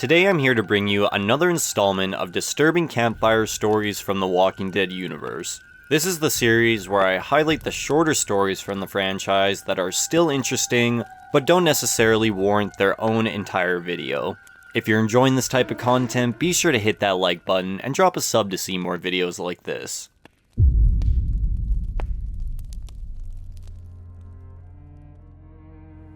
Today I'm here to bring you another installment of disturbing campfire stories from the Walking Dead universe. This is the series where I highlight the shorter stories from the franchise that are still interesting, but don't necessarily warrant their own entire video. If you're enjoying this type of content, be sure to hit that like button and drop a sub to see more videos like this.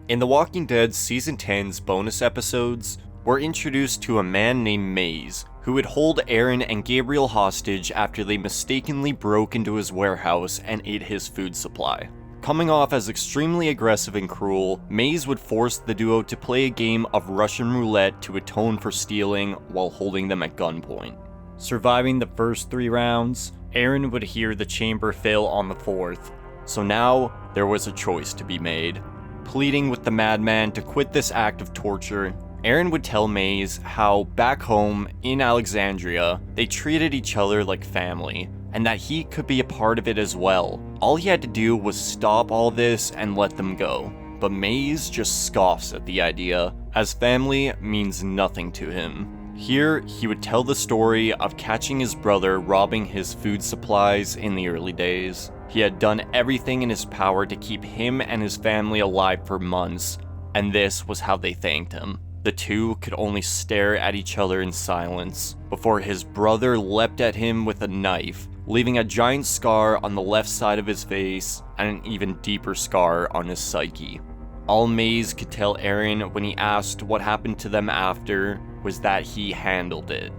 In The Walking Dead Season 10's bonus episodes, we're introduced to a man named Maze, who would hold Aaron and Gabriel hostage after they mistakenly broke into his warehouse and ate his food supply. Coming off as extremely aggressive and cruel, Maze would force the duo to play a game of Russian roulette to atone for stealing while holding them at gunpoint. Surviving the first 3 rounds, Aaron would hear the chamber fail on the 4th, so now there was a choice to be made. Pleading with the madman to quit this act of torture, Aaron would tell Maze how back home in Alexandria, they treated each other like family, and that he could be a part of it as well. All he had to do was stop all this and let them go. But Maze just scoffs at the idea, as family means nothing to him. Here, he would tell the story of catching his brother robbing his food supplies in the early days. He had done everything in his power to keep him and his family alive for months, and this was how they thanked him. The two could only stare at each other in silence, before his brother leapt at him with a knife, leaving a giant scar on the left side of his face and an even deeper scar on his psyche. All Maze could tell Aaron when he asked what happened to them after was that he handled it.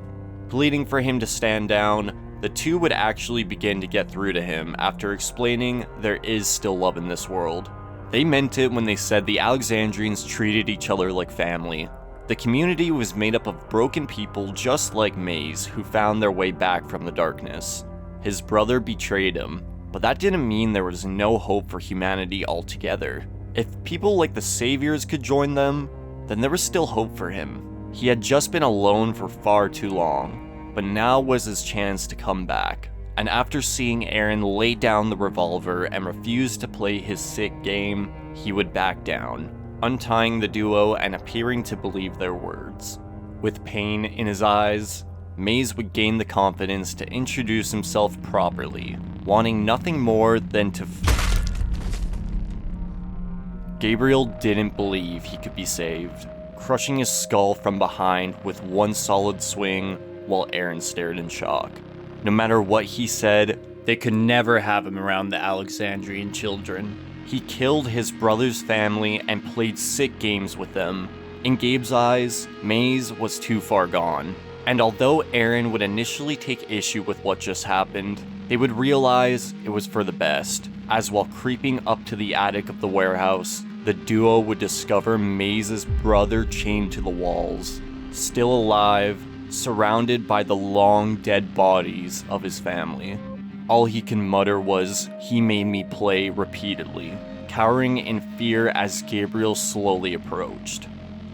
Pleading for him to stand down, the two would actually begin to get through to him after explaining there is still love in this world. They meant it when they said the Alexandrians treated each other like family. The community was made up of broken people just like Maze who found their way back from the darkness. His brother betrayed him, but that didn't mean there was no hope for humanity altogether. If people like the Saviors could join them, then there was still hope for him. He had just been alone for far too long, but now was his chance to come back. And after seeing Aaron lay down the revolver and refuse to play his sick game, he would back down, untying the duo and appearing to believe their words. With pain in his eyes, Maze would gain the confidence to introduce himself properly, wanting nothing more than to Gabriel didn't believe he could be saved, crushing his skull from behind with one solid swing while Aaron stared in shock. No matter what he said, they could never have him around the Alexandrian children. He killed his brother's family and played sick games with them. In Gabe's eyes, Maze was too far gone. And although Aaron would initially take issue with what just happened, they would realize it was for the best, as while creeping up to the attic of the warehouse, the duo would discover Maze's brother chained to the walls, still alive, surrounded by the long dead bodies of his family. All he can mutter was, "He made me play," repeatedly, cowering in fear as Gabriel slowly approached.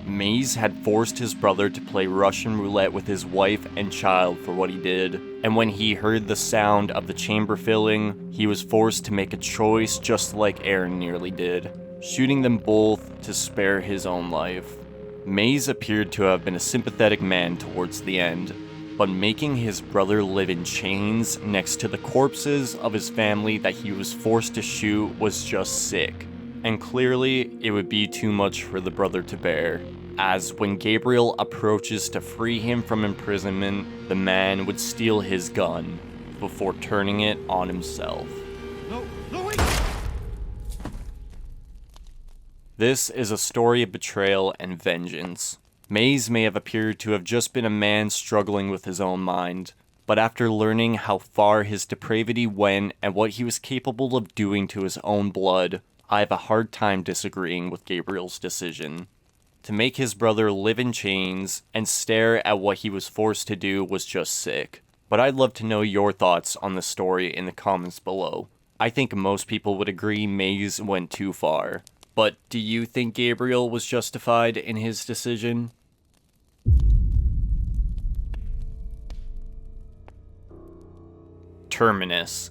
Maze had forced his brother to play Russian roulette with his wife and child for what he did, and when he heard the sound of the chamber filling, he was forced to make a choice just like Aaron nearly did, shooting them both to spare his own life. Maze appeared to have been a sympathetic man towards the end, but making his brother live in chains next to the corpses of his family that he was forced to shoot was just sick. And clearly, it would be too much for the brother to bear, as when Gabriel approaches to free him from imprisonment, the man would steal his gun before turning it on himself. No, wait! This is a story of betrayal and vengeance. Maze may have appeared to have just been a man struggling with his own mind, but after learning how far his depravity went and what he was capable of doing to his own blood, I have a hard time disagreeing with Gabriel's decision. To make his brother live in chains and stare at what he was forced to do was just sick. But I'd love to know your thoughts on the story in the comments below. I think most people would agree Maze went too far. But do you think Gabriel was justified in his decision? Terminus.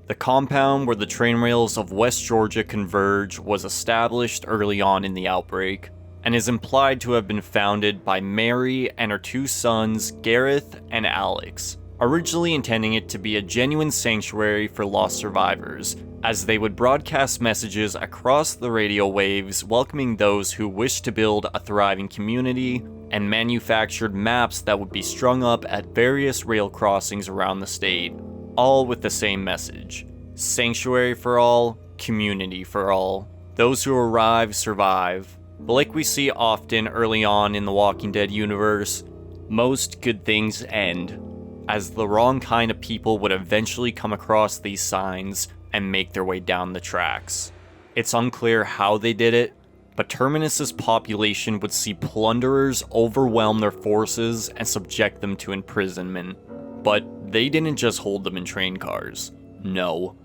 The compound where the train rails of West Georgia converge was established early on in the outbreak. and is implied to have been founded by Mary and her two sons, Gareth and Alex, originally intending it to be a genuine sanctuary for lost survivors, as they would broadcast messages across the radio waves welcoming those who wished to build a thriving community, and manufactured maps that would be strung up at various rail crossings around the state, all with the same message: sanctuary for all, community for all. Those who arrive survive. But like we see often early on in the Walking Dead universe, most good things end, as the wrong kind of people would eventually come across these signs and make their way down the tracks. It's unclear how they did it, but Terminus's population would see plunderers overwhelm their forces and subject them to imprisonment. But they didn't just hold them in train cars. No.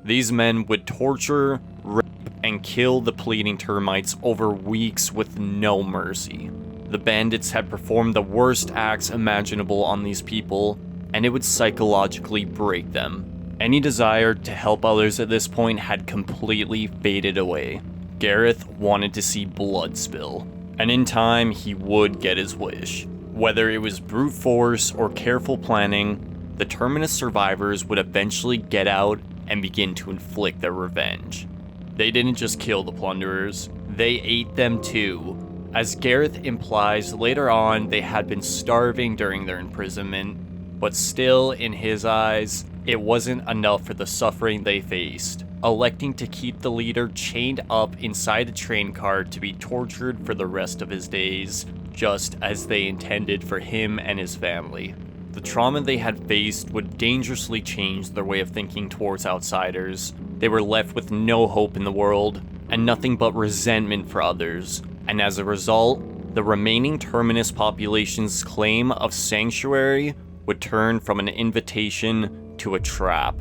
These men would torture, rape, and kill the pleading termites over weeks with no mercy. The bandits had performed the worst acts imaginable on these people, and it would psychologically break them. Any desire to help others at this point had completely faded away. Gareth wanted to see blood spill, and in time he would get his wish. Whether it was brute force or careful planning, the Terminus survivors would eventually get out and begin to inflict their revenge. They didn't just kill the plunderers, they ate them too. As Gareth implies, later on they had been starving during their imprisonment, but still, in his eyes, it wasn't enough for the suffering they faced, electing to keep the leader chained up inside a train car to be tortured for the rest of his days, just as they intended for him and his family. The trauma they had faced would dangerously change their way of thinking towards outsiders. They were left with no hope in the world, and nothing but resentment for others, and as a result, the remaining Terminus population's claim of sanctuary would turn from an invitation to a trap.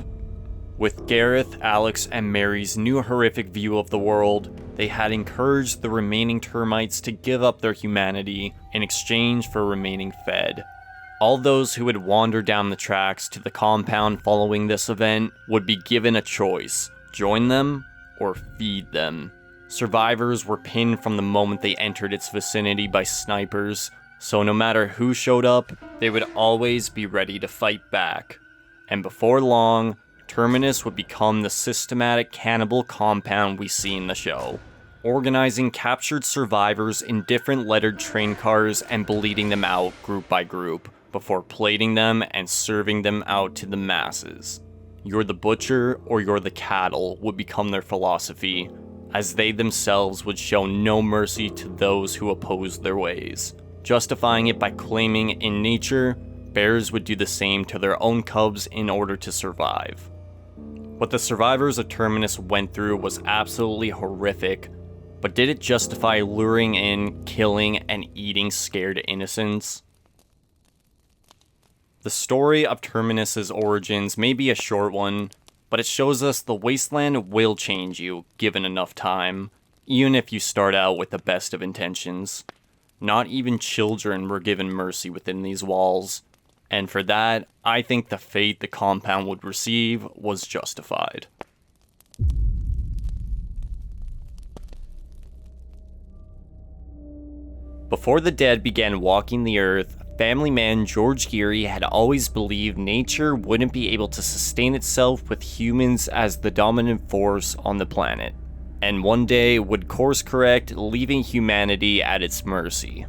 With Gareth, Alex, and Mary's new horrific view of the world, they had encouraged the remaining termites to give up their humanity in exchange for remaining fed. All those who would wander down the tracks to the compound following this event would be given a choice: join them or feed them. Survivors were pinned from the moment they entered its vicinity by snipers, so no matter who showed up, they would always be ready to fight back. And before long, Terminus would become the systematic cannibal compound we see in the show, organizing captured survivors in different lettered train cars and bleeding them out group by group, before plating them and serving them out to the masses. You're the butcher or you're the cattle would become their philosophy, as they themselves would show no mercy to those who opposed their ways, justifying it by claiming in nature, bears would do the same to their own cubs in order to survive. What the survivors of Terminus went through was absolutely horrific, but did it justify luring in, killing, and eating scared innocents? The story of Terminus's origins may be a short one, but it shows us the wasteland will change you, given enough time, even if you start out with the best of intentions. Not even children were given mercy within these walls, and for that, I think the fate the compound would receive was justified. Before the dead began walking the earth, family man George Geary had always believed nature wouldn't be able to sustain itself with humans as the dominant force on the planet, and one day would course correct, leaving humanity at its mercy.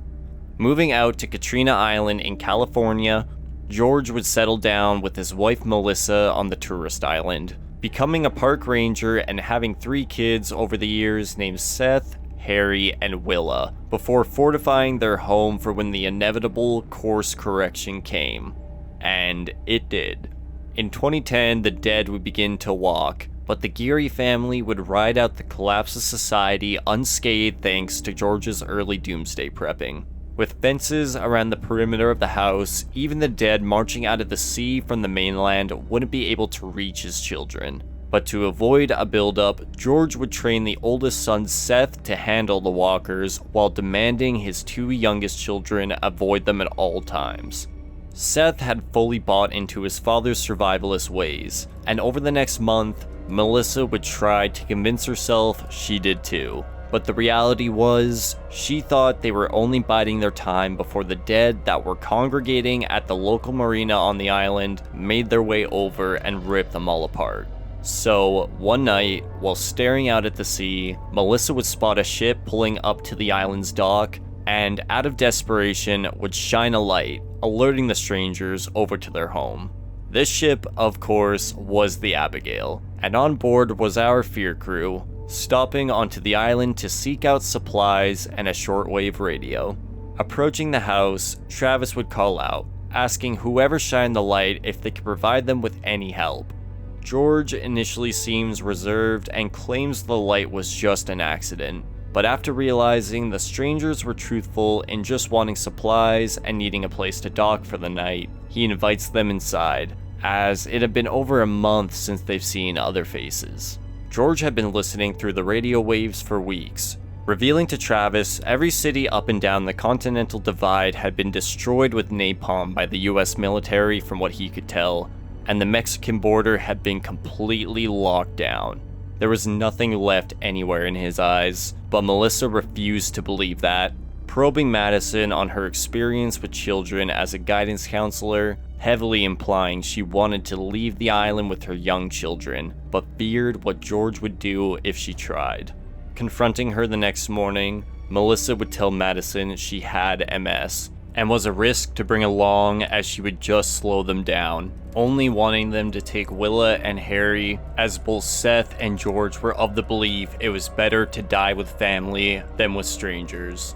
Moving out to Katrina Island in California, George would settle down with his wife Melissa on the tourist island, becoming a park ranger and having 3 kids over the years named Seth, Harry, and Willa, before fortifying their home for when the inevitable course correction came. And it did. In 2010, the dead would begin to walk, but the Geary family would ride out the collapse of society unscathed thanks to George's early doomsday prepping. With fences around the perimeter of the house, even the dead marching out of the sea from the mainland wouldn't be able to reach his children. But to avoid a buildup, George would train the oldest son Seth to handle the walkers, while demanding his 2 youngest children avoid them at all times. Seth had fully bought into his father's survivalist ways, and over the next month, Melissa would try to convince herself she did too. But the reality was, she thought they were only biding their time before the dead that were congregating at the local marina on the island made their way over and ripped them all apart. So, one night, while staring out at the sea, Melissa would spot a ship pulling up to the island's dock, and out of desperation would shine a light, alerting the strangers over to their home. This ship, of course, was the Abigail, and on board was our fear crew, stopping onto the island to seek out supplies and a shortwave radio. Approaching the house, Travis would call out, asking whoever shined the light if they could provide them with any help. George initially seems reserved and claims the light was just an accident, but after realizing the strangers were truthful in just wanting supplies and needing a place to dock for the night, he invites them inside, as it had been over a month since they've seen other faces. George had been listening through the radio waves for weeks, revealing to Travis every city up and down the Continental Divide had been destroyed with napalm by the US military from what he could tell, and the Mexican border had been completely locked down. There was nothing left anywhere in his eyes, but Melissa refused to believe that, probing Madison on her experience with children as a guidance counselor, heavily implying she wanted to leave the island with her young children, but feared what George would do if she tried. Confronting her the next morning, Melissa would tell Madison she had MS, and was a risk to bring along as she would just slow them down, only wanting them to take Willa and Harry, as both Seth and George were of the belief it was better to die with family than with strangers.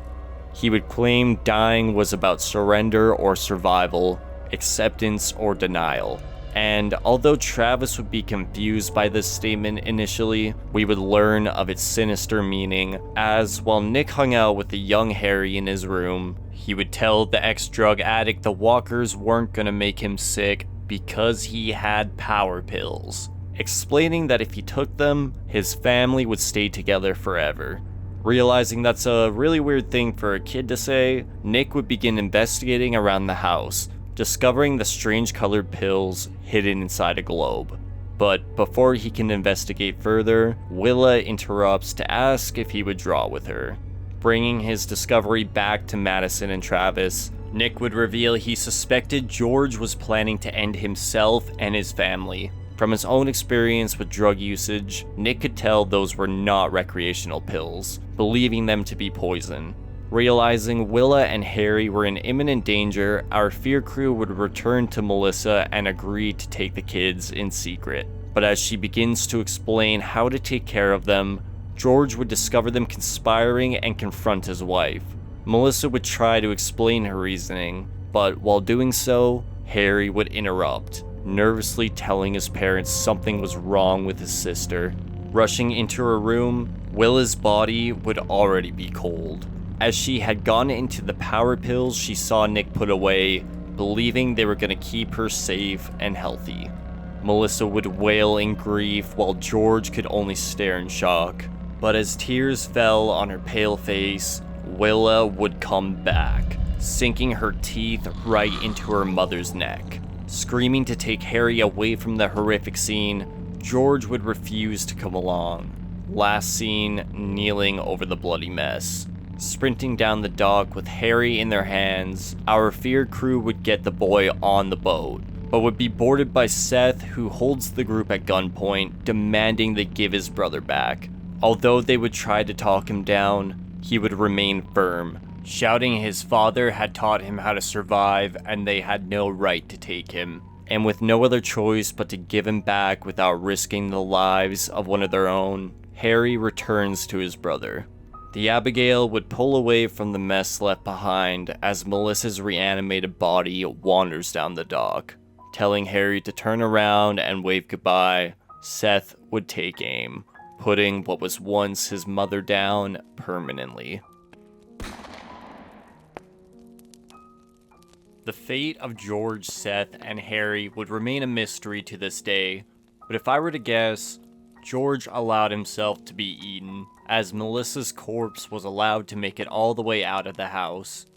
He would claim dying was about surrender or survival, acceptance or denial. And although Travis would be confused by this statement initially, we would learn of its sinister meaning, as while Nick hung out with the young Harry in his room, he would tell the ex-drug addict the walkers weren't gonna make him sick because he had power pills, explaining that if he took them, his family would stay together forever. Realizing that's a really weird thing for a kid to say, Nick would begin investigating around the house, discovering the strange colored pills hidden inside a globe. But before he can investigate further, Willa interrupts to ask if he would draw with her. Bringing his discovery back to Madison and Travis, Nick would reveal he suspected George was planning to end himself and his family. From his own experience with drug usage, Nick could tell those were not recreational pills, believing them to be poison. Realizing Willa and Harry were in imminent danger, our fear crew would return to Melissa and agree to take the kids in secret. But as she begins to explain how to take care of them, George would discover them conspiring and confront his wife. Melissa would try to explain her reasoning, but while doing so, Harry would interrupt, nervously telling his parents something was wrong with his sister. Rushing into her room, Willa's body would already be cold, as she had gone into the power pills she saw Nick put away, believing they were going to keep her safe and healthy. Melissa would wail in grief while George could only stare in shock. But as tears fell on her pale face, Willa would come back, sinking her teeth right into her mother's neck. Screaming to take Harry away from the horrific scene, George would refuse to come along. Last seen kneeling over the bloody mess. Sprinting down the dock with Harry in their hands, our fear crew would get the boy on the boat, but would be boarded by Seth, who holds the group at gunpoint, demanding they give his brother back. Although they would try to talk him down, he would remain firm, shouting his father had taught him how to survive and they had no right to take him. And with no other choice but to give him back without risking the lives of one of their own, Harry returns to his brother. The Abigail would pull away from the mess left behind as Melissa's reanimated body wanders down the dock. Telling Harry to turn around and wave goodbye, Seth would take aim, putting what was once his mother down permanently. The fate of George, Seth, and Harry would remain a mystery to this day, but if I were to guess, George allowed himself to be eaten, as Melissa's corpse was allowed to make it all the way out of the house.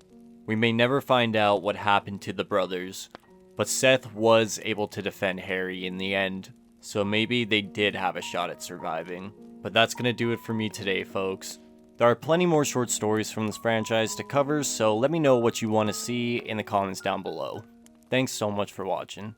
We may never find out what happened to the brothers, but Seth was able to defend Harry in the end, so maybe they did have a shot at surviving. But that's gonna do it for me today, folks. There are plenty more short stories from this franchise to cover, so let me know what you want to see in the comments down below. Thanks so much for watching.